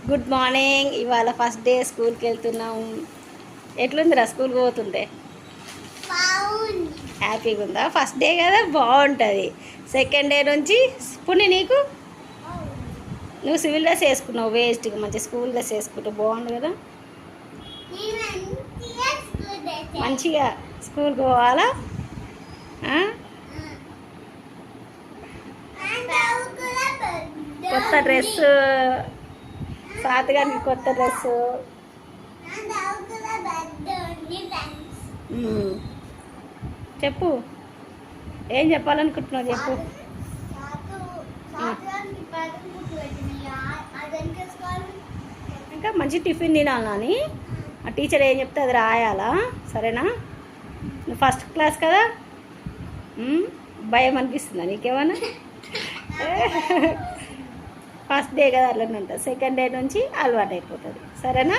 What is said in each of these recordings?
Good morning. ఇవాళ first day స్కూల్కి వెళ్తున్నాము. ఎట్లుందిరా స్కూల్కి పోతుంటే? హ్యాపీగా ఉందా? ఫస్ట్ డే కదా, బాగుంటుంది. సెకండ్ డే నుంచి పుణ్య నీకు నువ్వు సివిల్ డ్రెస్ వేసుకున్నావు, వేస్ట్గా మంచి స్కూల్ డ్రెస్ వేసుకుంటావు, బాగుంది కదా. మంచిగా స్కూల్కి పోవాలా? కొత్త డ్రెస్, సాతగానికి కొత్త డ్రెస్సు. చెప్పు, ఏం చెప్పాలనుకుంటున్నావు చెప్పు. ఇంకా మంచి టిఫిన్ తినాలని ఆ టీచర్ ఏం చెప్తే అది రాయాలా, సరేనా? నువ్వు ఫస్ట్ క్లాస్ కదా, భయం అనిపిస్తుందా నీకేమన్నా? ఫస్ట్ డే కదా అట్లనే ఉంటుంది, సెకండ్ డే నుంచి అలవాటు అయిపోతుంది, సరేనా?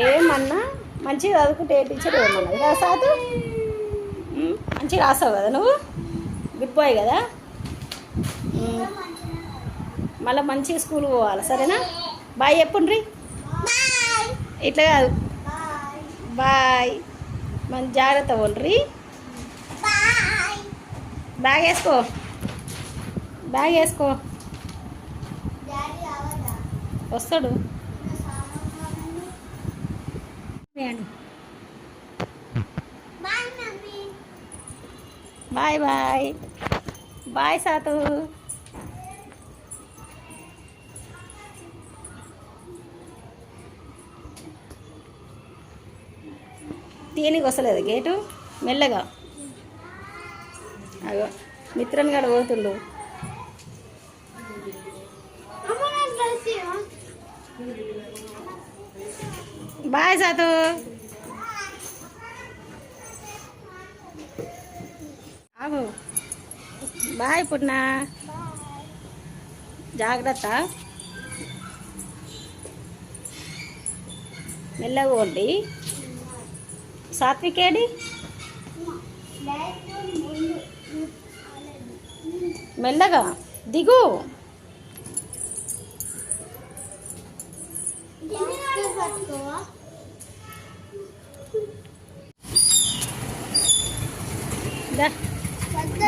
ఏమన్నా మంచిగా చదువుకుంటే ఏ టీచర్ ఏమన్నది రాసాదు, మంచిగా రాసావు కదా నువ్వు, గుడ్ బాయ్ కదా. మళ్ళీ మంచిగా స్కూల్ పోవాలి, సరేనా? బాయ్ చెప్పుండ్రి. ఇట్లా కాదు, బాయ్. మంచి జాగ్రత్త ఉండ్రి. బ్యాగ్ వేసుకో, బ్యాగ్ వేసుకో. వస్తాడు. Bye bye bye Sathu. తీయనికి వస్తలేదు గేటు, మెల్లగా. అగో మిత్రన్ గడ పోతుండు. బాయ్ సాతు. ఆగు. బాయ్ పుట్నా, జాగ్రత్త, మెల్లగా పోండి. సాత్వికేడి మెల్లగా దిగు.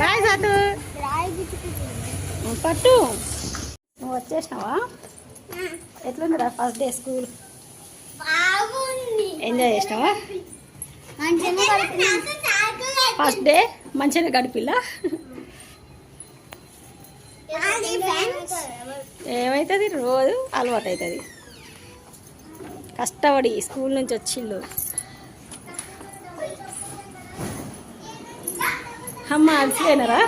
బాయ్ సాతు. పట్టు. నువ్వు వచ్చేసినావా? ఎట్లుందిరా ఫస్ట్ డే స్కూల్? ఎంజాయ్ చేసినావా? ఫస్ట్ డే మంచిగా గడిపిల్లా? ఏమవుతుంది, రోజు అలవాటు అవుతుంది. కష్టపడి స్కూల్ నుంచి వచ్చిళ్ళు. అమ్మ అలసిపోయినారా?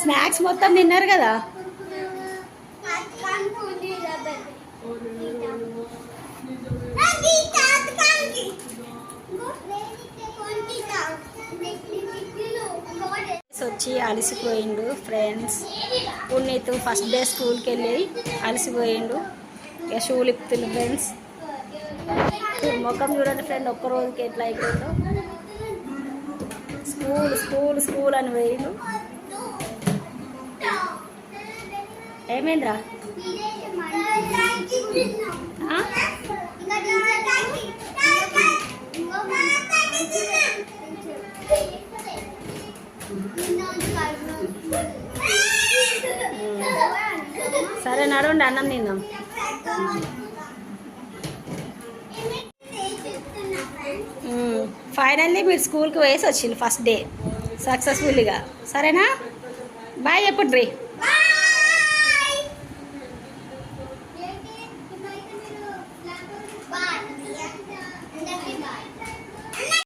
స్నాక్స్ మొత్తం తిన్నారు కదా. వచ్చి అలసిపోయిండు ఫ్రెండ్స్. పునీత్ ఫస్ట్ డే స్కూల్కి వెళ్ళి అలసిపోయిండు. ఇక షూలు ఇప్పుతుంది ఫ్రెండ్స్. ముఖం చూడండి ఫ్రెండ్, ఒక్క రోజుకి ఎట్లా అయిపోయిందో. స్కూల్ స్కూల్ స్కూల్ అని పోయిండు. ఏమైందిరా? సరే నడవండి, అన్నం తిందాం. ఫైనల్లీ మీరు స్కూల్కి వేసి వచ్చింది ఫస్ట్ డే సక్సెస్ఫుల్గా, సరేనా? బాయ్ చెప్పుండ్రి.